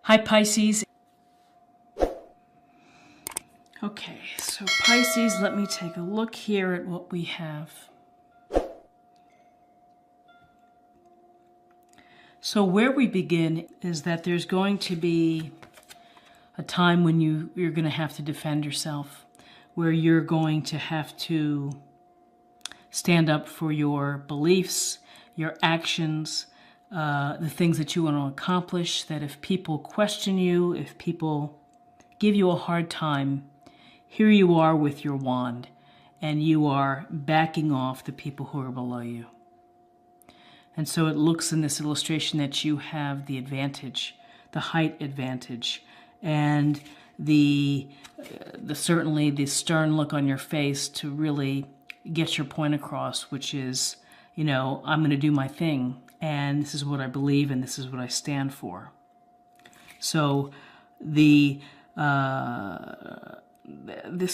Hi, Pisces. Okay, so Pisces, let me take a look here at what we have. So where we begin is that there's going to be a time when you're going to have to defend yourself, where you're going to have to stand up for your beliefs, your actions, the things that you want to accomplish, that if people question you, if people give you a hard time, here you are with your wand, and you are backing off the people who are below you. And so it looks in this illustration that you have the advantage, the height advantage, and certainly the stern look on your face to really get your point across, which is, I'm going to do my thing, and this is what I believe, and this is what I stand for. So this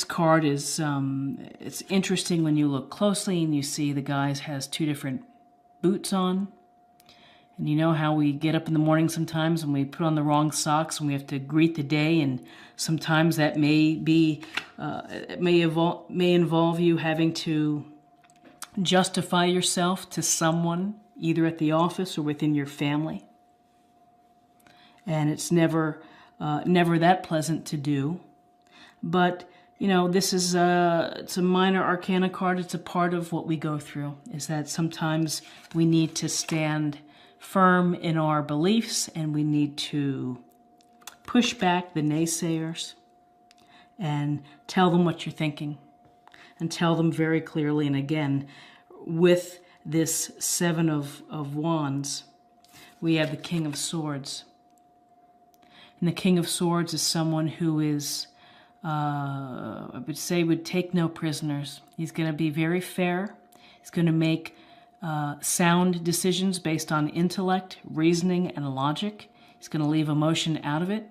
card is, it's interesting when you look closely and you see the guy has two different boots on. And you know how we get up in the morning sometimes and we put on the wrong socks and we have to greet the day, and sometimes that may involve you having to justify yourself to someone, either at the office or within your family. And it's never that pleasant to do. But, this is it's a minor arcana card. It's a part of what we go through, is that sometimes we need to stand firm in our beliefs, and we need to push back the naysayers and tell them what you're thinking, and tell them very clearly. And again, with this Seven of Wands, we have the King of Swords. And the King of Swords is someone who is, I would say, would take no prisoners. He's going to be very fair. He's going to make sound decisions based on intellect, reasoning, and logic. He's going to leave emotion out of it.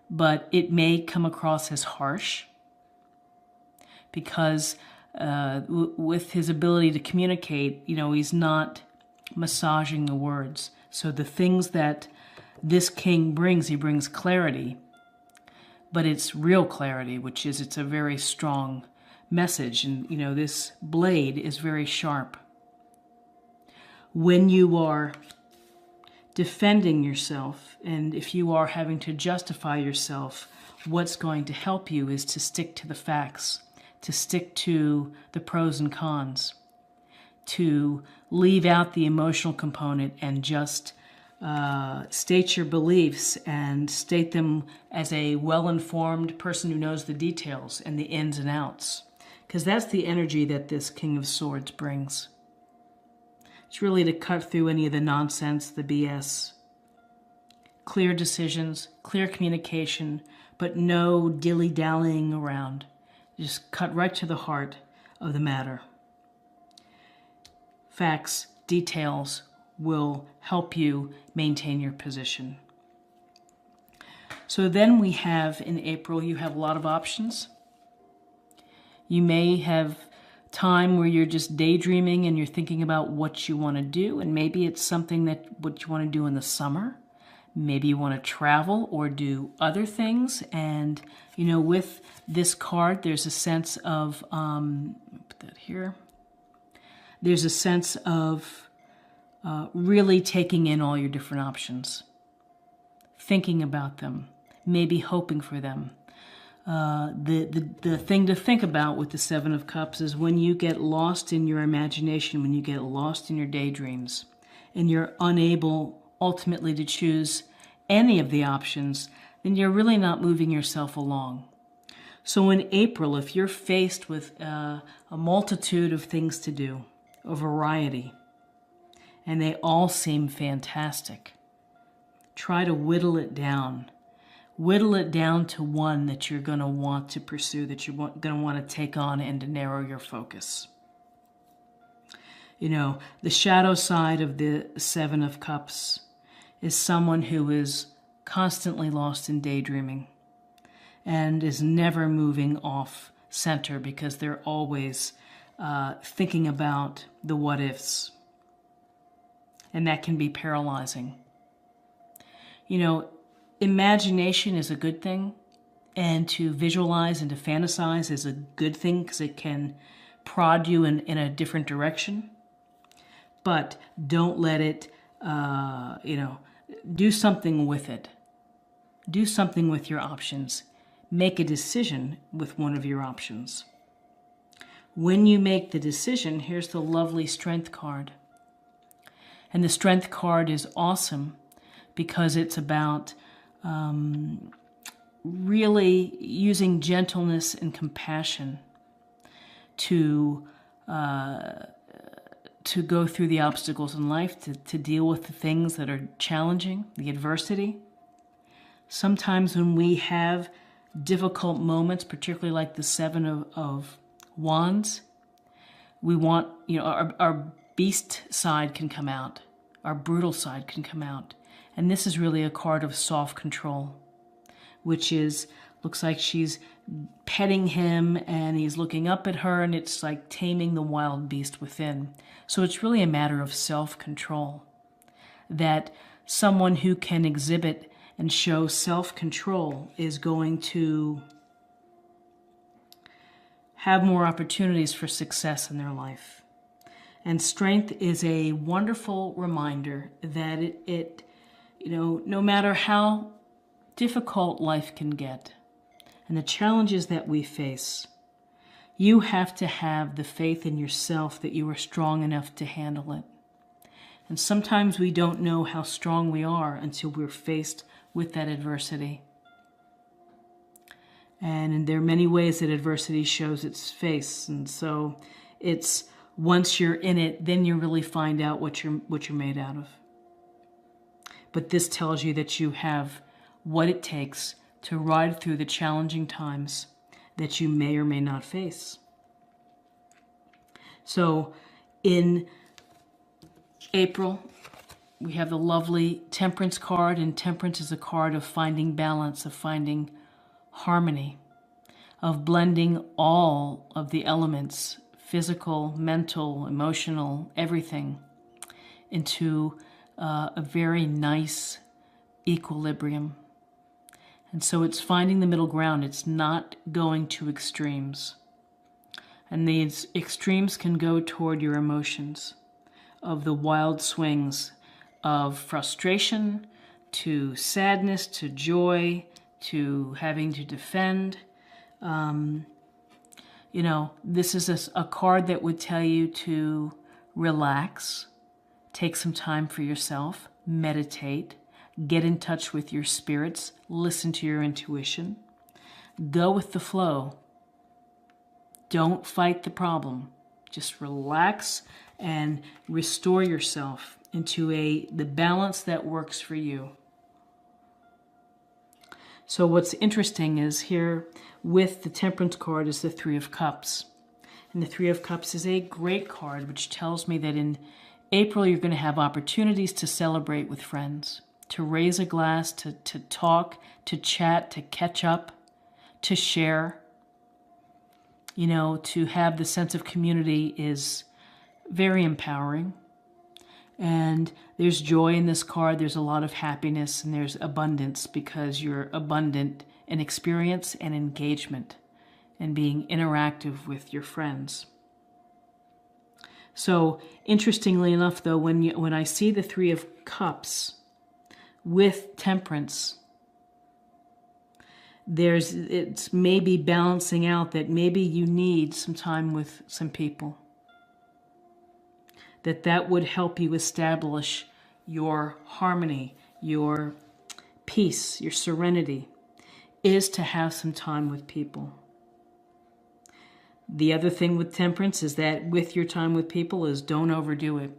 But it may come across as harsh because with his ability to communicate, he's not massaging the words. So the things that this king brings, he brings clarity, but it's real clarity, which is, it's a very strong message. And, this blade is very sharp. When you are defending yourself, and if you are having to justify yourself, what's going to help you is to stick to the facts, to stick to the pros and cons, to leave out the emotional component and just state your beliefs, and state them as a well-informed person who knows the details and the ins and outs. Because that's the energy that this King of Swords brings. It's really to cut through any of the nonsense, the BS. Clear decisions, clear communication, but no dilly-dallying around. Just cut right to the heart of the matter. Facts, details will help you maintain your position. So then we have, in April, you have a lot of options. You may have time where you're just daydreaming and you're thinking about what you want to do, and maybe it's something what you want to do in the summer. Maybe you want to travel or do other things. And with this card, there's a sense of put that here. There's a sense of really taking in all your different options, thinking about them, maybe hoping for them. The thing to think about with the Seven of Cups is when you get lost in your imagination, when you get lost in your daydreams, and you're unable ultimately to choose any of the options, then you're really not moving yourself along. So in April, if you're faced with a multitude of things to do, a variety, and they all seem fantastic, try to whittle it down. Whittle it down to one that you're going to want to pursue, that you're going to want to take on, and to narrow your focus. The shadow side of the Seven of Cups is someone who is constantly lost in daydreaming and is never moving off center because they're always thinking about the what ifs. And that can be paralyzing. imagination is a good thing, and to visualize and to fantasize is a good thing because it can prod you in a different direction. But don't let it, do something with it. Do something with your options. Make a decision with one of your options. When you make the decision, here's the lovely Strength card. And the Strength card is awesome because it's about really using gentleness and compassion to go through the obstacles in life, to deal with the things that are challenging, the adversity. Sometimes when we have difficult moments, particularly like the Seven of Wands, we want, our beast side can come out, our brutal side can come out. And this is really a card of self-control, which looks like she's petting him and he's looking up at her, and it's like taming the wild beast within. So it's really a matter of self-control, that someone who can exhibit and show self-control is going to have more opportunities for success in their life. And Strength is a wonderful reminder that it no matter how difficult life can get and the challenges that we face, you have to have the faith in yourself that you are strong enough to handle it. And sometimes we don't know how strong we are until we're faced with that adversity. And there are many ways that adversity shows its face. And so it's once you're in it, then you really find out what you're made out of. But this tells you that you have what it takes to ride through the challenging times that you may or may not face. So in April, we have the lovely Temperance card, and Temperance is a card of finding balance, of finding harmony, of blending all of the elements, physical, mental, emotional, everything, into a very nice equilibrium. And so it's finding the middle ground. It's not going to extremes. And these extremes can go toward your emotions of the wild swings of frustration to sadness to joy to having to defend. This is a card that would tell you to relax, take some time for yourself, meditate, get in touch with your spirits, listen to your intuition, go with the flow. Don't fight the problem. Just relax and restore yourself into the balance that works for you. So what's interesting is here with the Temperance card is the Three of Cups. And the Three of Cups is a great card, which tells me that in April you're going to have opportunities to celebrate with friends, to raise a glass, to talk, to chat, to catch up, to share. To have the sense of community is very empowering. And there's joy in this card. There's a lot of happiness and there's abundance because you're abundant in experience and engagement and being interactive with your friends. So interestingly enough, though, when I see the Three of Cups with Temperance, it's maybe balancing out that maybe you need some time with some people. That would help you establish your harmony, your peace, your serenity, is to have some time with people. The other thing with Temperance is that with your time with people is don't overdo it.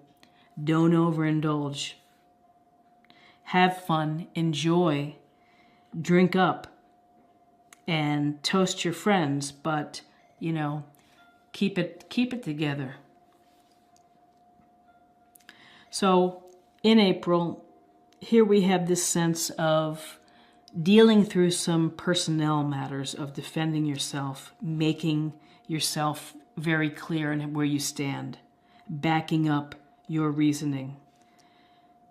Don't overindulge. Have fun, enjoy, drink up, and toast your friends, but, keep it together. So in April, here we have this sense of dealing through some personnel matters, of defending yourself, making yourself very clear in where you stand, backing up your reasoning,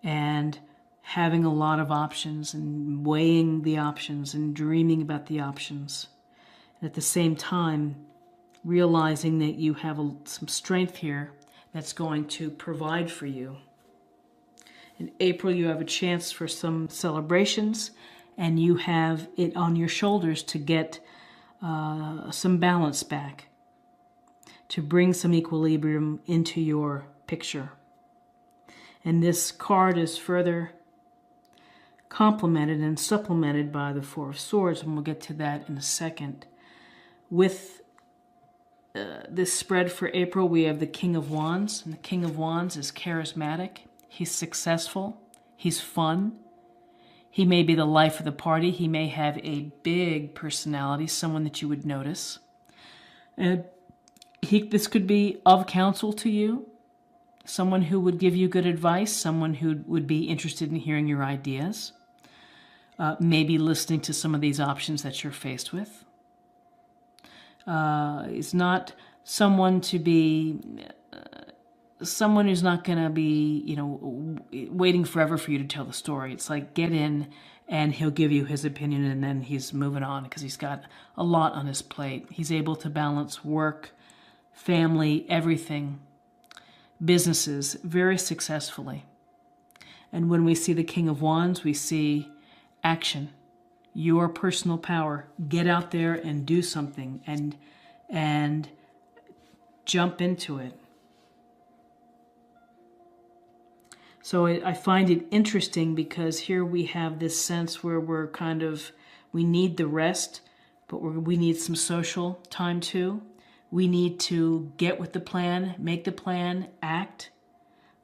and having a lot of options and weighing the options and dreaming about the options. And at the same time, realizing that you have some strength here that's going to provide for you. In April, you have a chance for some celebrations, and you have it on your shoulders to get some balance back, to bring some equilibrium into your picture. And this card is further complemented and supplemented by the Four of Swords, and we'll get to that in a second. With this spread for April, we have the King of Wands, and the King of Wands is charismatic. He's successful. He's fun. He may be the life of the party. He may have a big personality, someone that you would notice. This could be of counsel to you, someone who would give you good advice, someone who would be interested in hearing your ideas, maybe listening to some of these options that you're faced with. Is not someone to be someone who's not going to be, waiting forever for you to tell the story. It's like, get in and he'll give you his opinion and then he's moving on because he's got a lot on his plate. He's able to balance work, family, everything, businesses very successfully. And when we see the King of Wands, we see action, your personal power. Get out there and do something and jump into it. So I find it interesting because here we have this sense where we need the rest, but we need some social time too. We need to get with the plan, make the plan, act,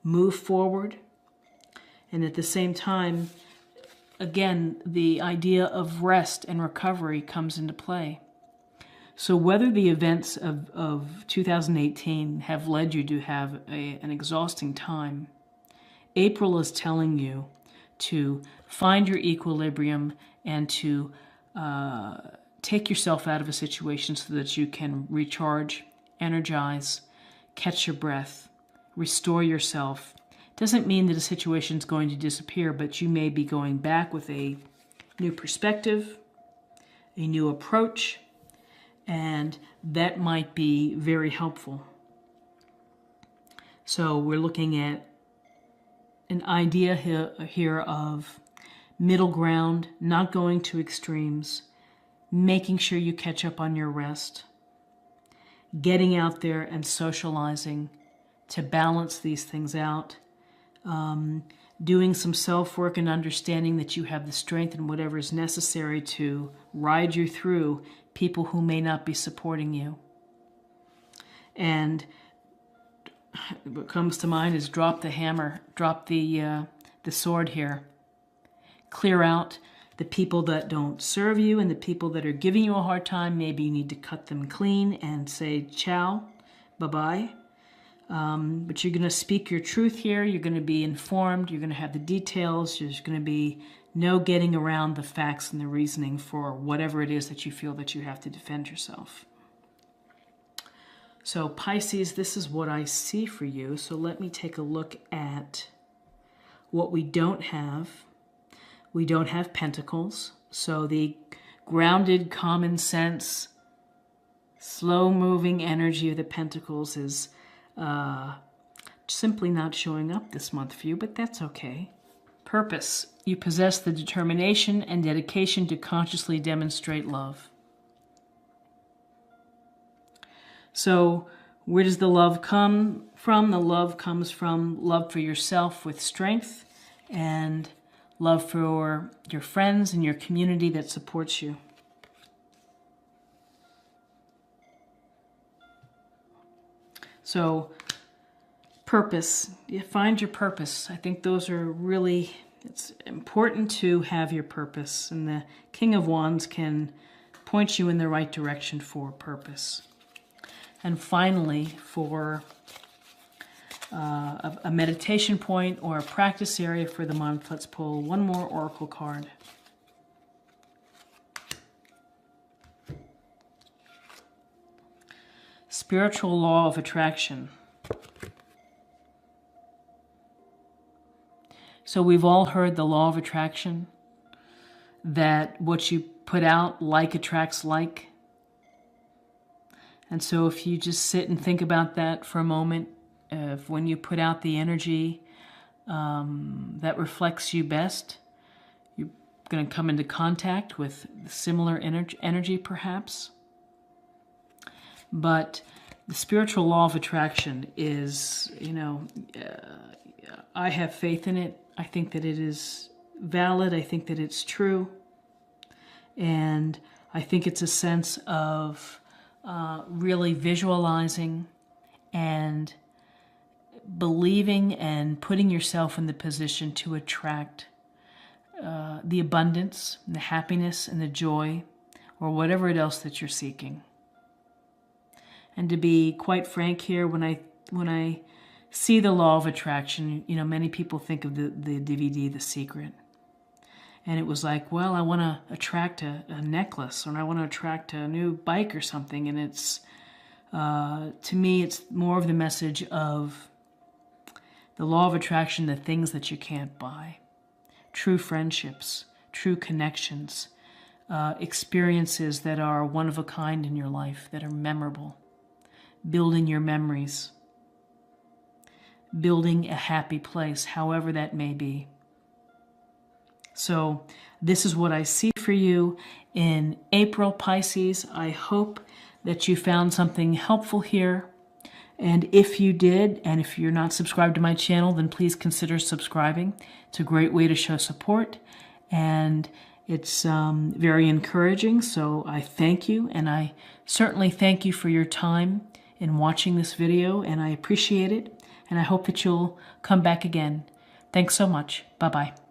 move forward. And at the same time, again, the idea of rest and recovery comes into play. So whether the events of 2018 have led you to have an exhausting time, April is telling you to find your equilibrium and to take yourself out of a situation so that you can recharge, energize, catch your breath, restore yourself. Doesn't mean that a situation is going to disappear, but you may be going back with a new perspective, a new approach, and that might be very helpful. So we're looking at an idea here of middle ground, not going to extremes, making sure you catch up on your rest, getting out there and socializing to balance these things out, doing some self-work and understanding that you have the strength and whatever is necessary to ride you through people who may not be supporting you. And what comes to mind is drop the hammer, drop the sword here. Clear out the people that don't serve you and the people that are giving you a hard time. Maybe you need to cut them clean and say ciao, bye-bye. But you're going to speak your truth here. You're going to be informed. You're going to have the details. There's going to be no getting around the facts and the reasoning for whatever it is that you feel that you have to defend yourself. So Pisces, this is what I see for you. So let me take a look at what we don't have. We don't have pentacles. So the grounded, common sense, slow-moving energy of the pentacles is simply not showing up this month for you, but that's okay. Purpose. You possess the determination and dedication to consciously demonstrate love. So where does the love come from? The love comes from love for yourself with strength and love for your friends and your community that supports you. So purpose, you find your purpose. I think those are really, it's important to have your purpose. And the King of Wands can point you in the right direction for purpose. And finally, for a meditation point or a practice area for the month, let's pull one more oracle card. Spiritual law of attraction. So we've all heard the law of attraction, that what you put out, like attracts like. And so if you just sit and think about that for a moment, of when you put out the energy that reflects you best, you're going to come into contact with similar energy perhaps. But the spiritual law of attraction is, I have faith in it. I think that it is valid. I think that it's true. And I think it's a sense of really visualizing and believing and putting yourself in the position to attract the abundance, and the happiness, and the joy, or whatever else that you're seeking. And to be quite frank here, when I see the law of attraction, many people think of the DVD, The Secret. And it was like, well, I want to attract a necklace, or I want to attract a new bike or something. And it's, to me, it's more of the message of the law of attraction, the things that you can't buy. True friendships, true connections, experiences that are one of a kind in your life, that are memorable. Building your memories. Building a happy place, however that may be. So this is what I see for you in April, Pisces. I hope that you found something helpful here. And if you did, and if you're not subscribed to my channel, then please consider subscribing. It's a great way to show support, and it's very encouraging. So I thank you, and I certainly thank you for your time in watching this video, and I appreciate it. And I hope that you'll come back again. Thanks so much. Bye-bye.